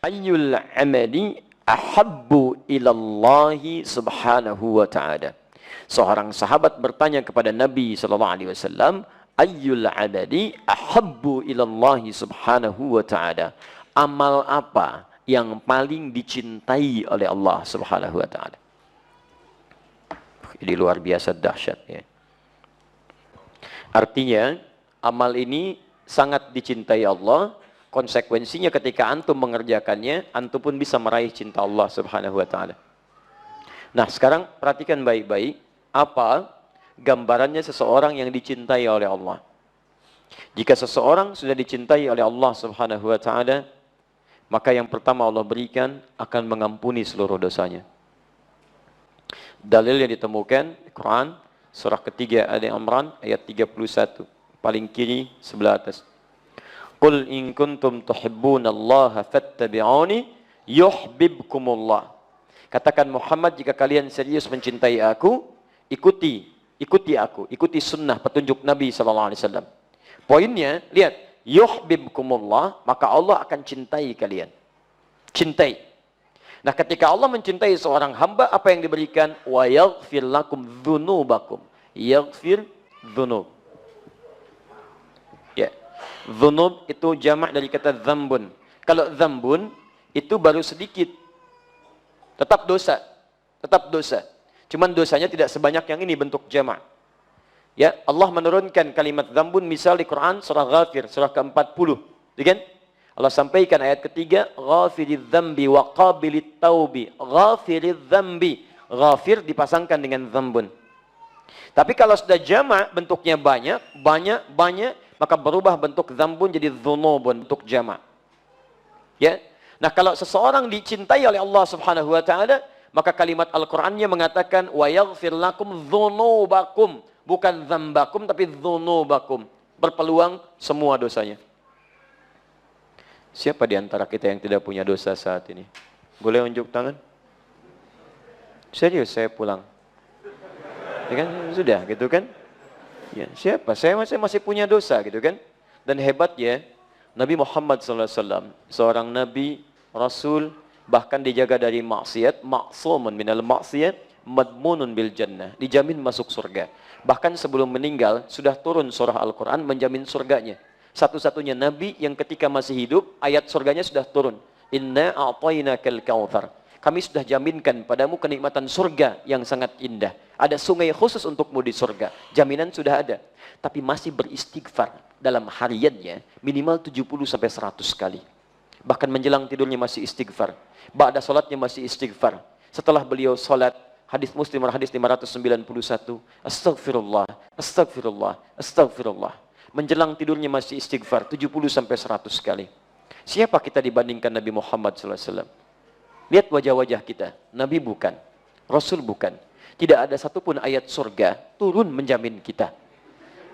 Ayyul amali ahabbu ilallahi subhanahu wa ta'ala. Seorang sahabat bertanya kepada Nabi SAW, ayyul amali ahabbu ilallahi subhanahu wa ta'ala. Amal apa yang paling dicintai oleh Allah subhanahu wa ta'ala? Ini luar biasa dahsyat ya. Artinya, amal ini sangat dicintai Allah. Konsekuensinya ketika antum mengerjakannya, antum pun bisa meraih cinta Allah subhanahu wa ta'ala. Nah, sekarang perhatikan baik-baik, apa gambarannya seseorang yang dicintai oleh Allah. Jika seseorang sudah dicintai oleh Allah subhanahu wa ta'ala, maka yang pertama Allah berikan akan mengampuni seluruh dosanya. Dalil yang ditemukan di Quran, surah ketiga Ali Imran ayat 31, paling kiri sebelah atas. Qul in kuntum tuhibbunallaha fattabi'uni yuhibbukumullah. Katakan Muhammad, jika kalian serius mencintai aku, ikuti aku, ikuti sunnah petunjuk Nabi SAW. Poinnya, lihat, yuhibbukumullah, maka Allah akan cintai kalian. Cintai. Nah, ketika Allah mencintai seorang hamba, apa yang diberikan? Wa yaghfir lakum dzunubakum. Yaghfir dzunub. Ya. Dzunub itu jamak dari kata dzambun. Kalau dzambun itu baru sedikit. Tetap dosa. Tetap dosa. Cuman dosanya tidak sebanyak yang ini bentuk jamak. Ya, Allah menurunkan kalimat dzambun misal di Quran surah Ghafir, surah ke-40. Kan? Allah sampaikan ayat ketiga, ghafiriz dzambi wa qabilit taubi. Ghafiriz dzambi. Ghafir dipasangkan dengan dzambun. Tapi kalau sudah jamak bentuknya banyak, maka berubah bentuk dzambun jadi dzunubun, bentuk jamak. Ya. Nah, kalau seseorang dicintai oleh Allah Subhanahu wa taala, maka kalimat Al-Qur'annya mengatakan wa yaghfir lakum dzunubakum, bukan dzambakum tapi dzunubakum. Berpeluang semua dosanya. Siapa di antara kita yang tidak punya dosa saat ini? Boleh unjuk tangan? Serius, saya pulang. Ya kan? Sudah, gitu kan? Ya, siapa? Saya masih punya dosa, gitu kan? Dan hebatnya, Nabi Muhammad SAW, seorang Nabi, Rasul, bahkan dijaga dari maksiat, ma'sumun minal maksiat, madmunun bil jannah, dijamin masuk surga. Bahkan sebelum meninggal, sudah turun surah Al-Quran menjamin surganya. Satu-satunya Nabi yang ketika masih hidup, ayat surganya sudah turun. Inna a'tainakal kautsar. Kami sudah jaminkan padamu kenikmatan surga yang sangat indah. Ada sungai khusus untukmu di surga. Jaminan sudah ada. Tapi masih beristighfar dalam hariannya minimal 70-100 kali. Bahkan menjelang tidurnya masih istighfar. Ba'da salatnya masih istighfar. Setelah beliau salat, hadis Muslim hadis 591, astagfirullah, astagfirullah, astagfirullah. Menjelang tidurnya masih istighfar 70-100 kali. Siapa kita dibandingkan Nabi Muhammad SAW? Lihat wajah-wajah kita. Nabi bukan, Rasul bukan. Tidak ada satupun ayat surga turun menjamin kita.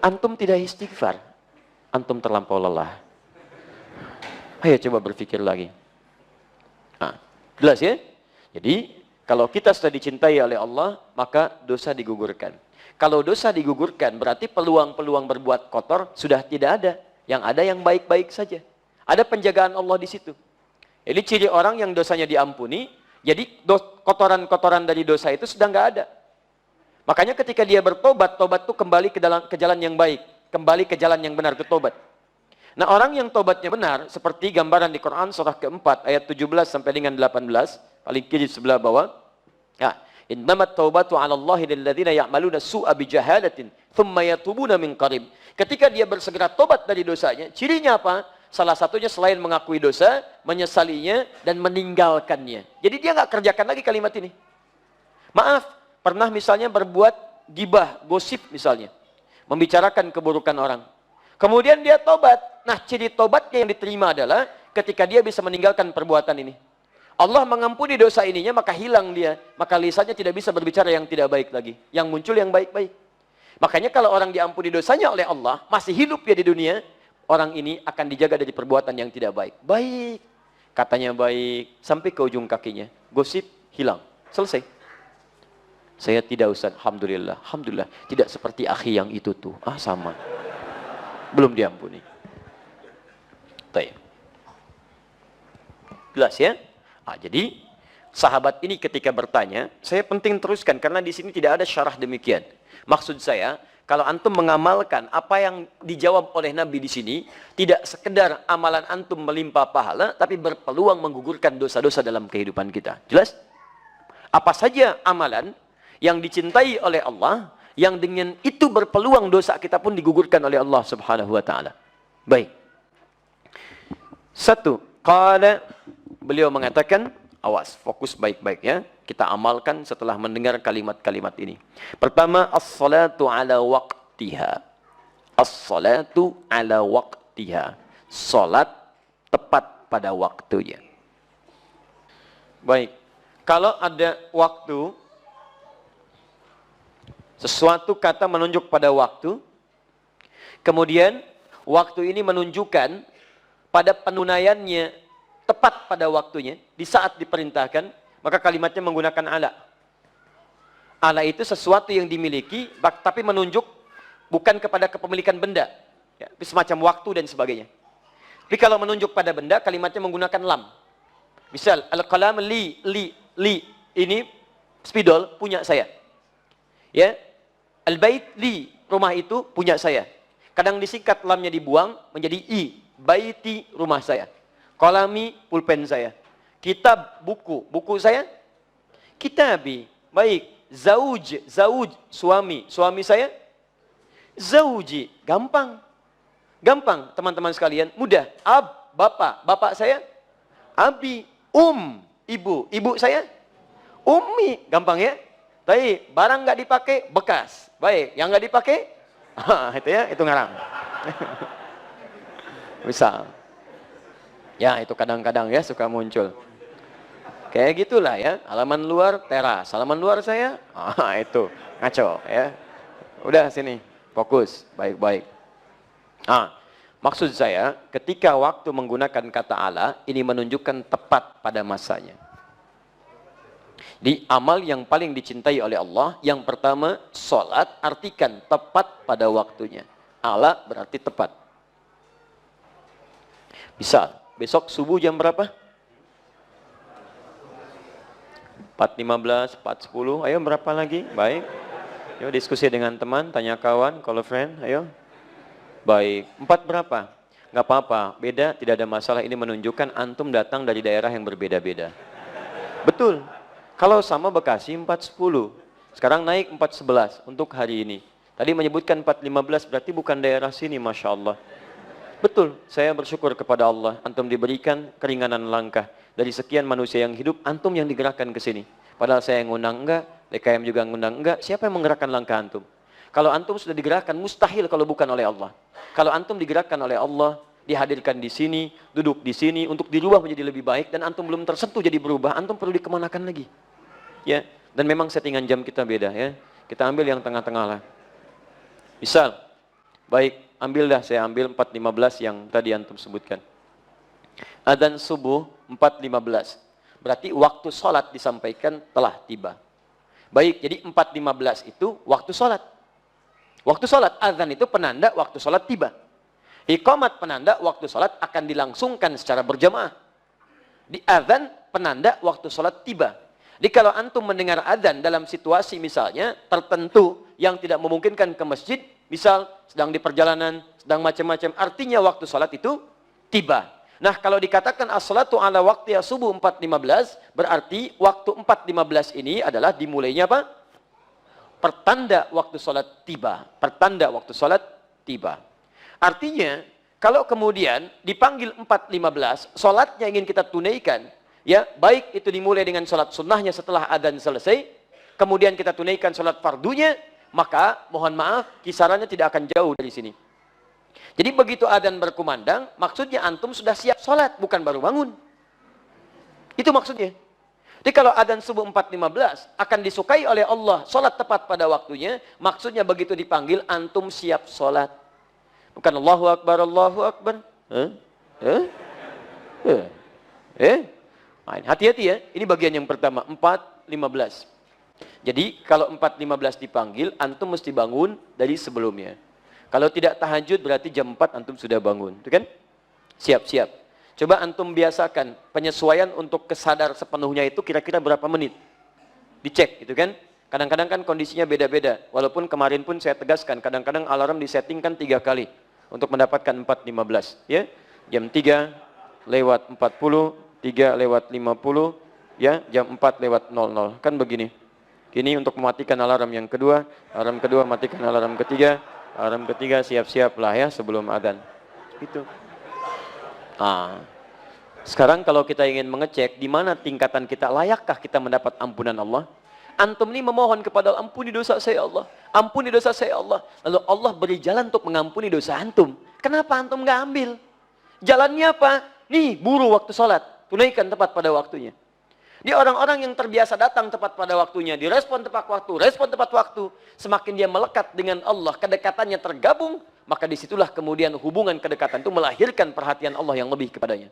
Antum tidak istighfar, antum terlampau lelah. Ayo coba berpikir lagi. Nah, jelas ya? Jadi, kalau kita sudah dicintai oleh Allah, maka dosa digugurkan. Kalau dosa digugurkan, berarti peluang-peluang berbuat kotor sudah tidak ada. Yang ada yang baik-baik saja. Ada penjagaan Allah di situ. Jadi ciri orang yang dosanya diampuni, jadi kotoran-kotoran dari dosa itu sudah nggak ada. Makanya ketika dia bertobat, tobat itu kembali ke jalan yang baik. Kembali ke jalan yang benar, itu tobat. Nah, orang yang tobatnya benar, seperti gambaran di Quran surah keempat, ayat 17 sampai dengan 18, paling kiri sebelah bawah. Ya, innamat taubatu 'ala Allahi lil ladzina ya'maluna su'a bi jahalatin, tsumma yatubuna min qarib. Ketika dia bersegera tobat dari dosanya, cirinya apa? Salah satunya selain mengakui dosa, menyesalinya, dan meninggalkannya. Jadi dia nggak kerjakan lagi kalimat ini. Maaf, pernah misalnya berbuat gibah, gosip misalnya. Membicarakan keburukan orang. Kemudian dia tobat. Nah, ciri tobatnya yang diterima adalah ketika dia bisa meninggalkan perbuatan ini. Allah mengampuni dosa ininya, maka hilang dia. Maka lisannya tidak bisa berbicara yang tidak baik lagi. Yang muncul yang baik-baik. Makanya kalau orang diampuni dosanya oleh Allah, masih hidup dia di dunia, orang ini akan dijaga dari perbuatan yang tidak baik. Baik. Katanya baik. Sampai ke ujung kakinya. Gosip, hilang. Selesai. Saya tidak, Ustaz. Alhamdulillah. Alhamdulillah. Tidak seperti akhi yang itu tuh. Ah, sama. Belum diampuni. Baik. Jelas ya? Jadi sahabat ini ketika bertanya, saya penting teruskan karena di sini tidak ada syarah demikian. Maksud saya, kalau antum mengamalkan apa yang dijawab oleh Nabi di sini, tidak sekedar amalan antum melimpah pahala, tapi berpeluang menggugurkan dosa-dosa dalam kehidupan kita. Jelas? Apa saja amalan yang dicintai oleh Allah, yang dengan itu berpeluang dosa kita pun digugurkan oleh Allah Subhanahu wa taala. Baik. Satu, qala, beliau mengatakan, awas, fokus baik-baik ya. Kita amalkan setelah mendengar kalimat-kalimat ini. Pertama, as-salatu ala waqtiha. As-salatu ala waqtiha. Salat tepat pada waktunya. Baik. Kalau ada waktu, sesuatu kata menunjuk pada waktu, kemudian waktu ini menunjukkan pada penunaiannya tepat pada waktunya, di saat diperintahkan, maka kalimatnya menggunakan ala. Ala itu sesuatu yang dimiliki, tapi menunjuk bukan kepada kepemilikan benda. Ya, semacam waktu dan sebagainya. Tapi kalau menunjuk pada benda, kalimatnya menggunakan lam. Misal, al-qalam li, ini spidol punya saya. Ya, al-bait li, rumah itu punya saya. Kadang disingkat lamnya dibuang menjadi i, baiti, rumah saya. Qalami, pulpen saya. Kitab, buku saya. Kitabi, baik. Zauj, suami saya. Zauji, gampang. Gampang, teman-teman sekalian, mudah. Ab, bapak saya. Abi, ibu saya. Ummi, gampang ya. Baik, barang nggak dipakai, bekas. Baik, yang nggak dipakai, itu ya, itu ngarang. Misal. Ya, itu kadang-kadang ya suka muncul. Kayak gitulah ya, halaman luar teras, halaman luar saya, itu ngaco ya. Udah sini, fokus, baik-baik. Maksud saya, ketika waktu menggunakan kata ala, ini menunjukkan tepat pada masanya. Di amal yang paling dicintai oleh Allah, yang pertama, sholat, artikan tepat pada waktunya. Ala berarti tepat. Misal, besok subuh jam berapa? 4.15, 4.10, ayo berapa lagi? Baik. Yuk diskusi dengan teman, tanya kawan, call a friend, ayo. Baik, 4 berapa? Nggak apa-apa, beda, tidak ada masalah. Ini menunjukkan antum datang dari daerah yang berbeda-beda. Betul. Kalau sama Bekasi 4.10, sekarang naik 4.11 untuk hari ini. Tadi menyebutkan 4.15, berarti bukan daerah sini, Masya Allah. Betul, saya bersyukur kepada Allah. Antum diberikan keringanan langkah. Dari sekian manusia yang hidup, antum yang digerakkan ke sini. Padahal saya yang ngundang enggak, DKM juga ngundang enggak. Siapa yang menggerakkan langkah antum? Kalau antum sudah digerakkan, mustahil kalau bukan oleh Allah. Kalau antum digerakkan oleh Allah, dihadirkan di sini, duduk di sini, untuk dirubah menjadi lebih baik, dan antum belum tersentuh jadi berubah, antum perlu dikemanakan lagi. Ya, dan memang settingan jam kita beda ya. Kita ambil yang tengah-tengah lah. Misal, baik. Saya ambil 4.15 yang tadi antum sebutkan. Adzan subuh 4.15. Berarti waktu sholat disampaikan telah tiba. Baik, jadi 4.15 itu waktu sholat. Waktu sholat, adzan itu penanda waktu sholat tiba. Iqamat penanda waktu sholat akan dilangsungkan secara berjamaah. Di adzan penanda waktu sholat tiba. Jadi kalau antum mendengar adzan dalam situasi misalnya tertentu yang tidak memungkinkan ke masjid, misal sedang di perjalanan, sedang macam-macam, artinya waktu sholat itu tiba. Nah, kalau dikatakan as-salatu ala waqtiha subuh 4.15, berarti waktu 4.15 ini adalah dimulainya apa? Pertanda waktu sholat tiba. Pertanda waktu sholat tiba. Artinya, kalau kemudian dipanggil 4.15, sholatnya ingin kita tunaikan, ya, baik itu dimulai dengan sholat sunnahnya setelah adzan selesai, kemudian kita tunaikan sholat fardunya, maka mohon maaf, kisarannya tidak akan jauh dari sini. Jadi begitu adzan berkumandang, maksudnya antum sudah siap sholat, bukan baru bangun. Itu maksudnya. Jadi kalau adzan subuh 4.15 akan disukai oleh Allah, sholat tepat pada waktunya, maksudnya begitu dipanggil, antum siap sholat. Bukan Allahu Akbar, Allahu Akbar. Hati-hati ya, ini bagian yang pertama, 4.15. Jadi kalau 4.15 dipanggil, antum mesti bangun dari sebelumnya. Kalau tidak tahajud berarti jam 4 antum sudah bangun, itu kan? Siap-siap. Coba antum biasakan penyesuaian untuk kesadar sepenuhnya itu kira-kira berapa menit. Dicek gitu kan. Kadang-kadang kan kondisinya beda-beda. Walaupun kemarin pun saya tegaskan, kadang-kadang alarm disettingkan 3 kali untuk mendapatkan 4.15. Ya, jam 3 lewat 40, 3 lewat 50, ya, jam 4 lewat 00. Kan begini. Ini untuk mematikan alarm yang kedua, alarm kedua matikan alarm ketiga siap-siaplah ya sebelum adzan. Itu. Sekarang kalau kita ingin mengecek di mana tingkatan kita, layakkah kita mendapat ampunan Allah? Antum ini memohon kepada Allah, ampuni dosa saya Allah, ampuni dosa saya Allah. Lalu Allah beri jalan untuk mengampuni dosa antum. Kenapa antum nggak ambil? Jalannya apa? Nih, buru waktu sholat, tunaikan tepat pada waktunya. Dia orang-orang yang terbiasa datang tepat pada waktunya, direspon tepat waktu, respon tepat waktu. Semakin dia melekat dengan Allah, kedekatannya tergabung, maka disitulah kemudian hubungan kedekatan itu melahirkan perhatian Allah yang lebih kepadanya.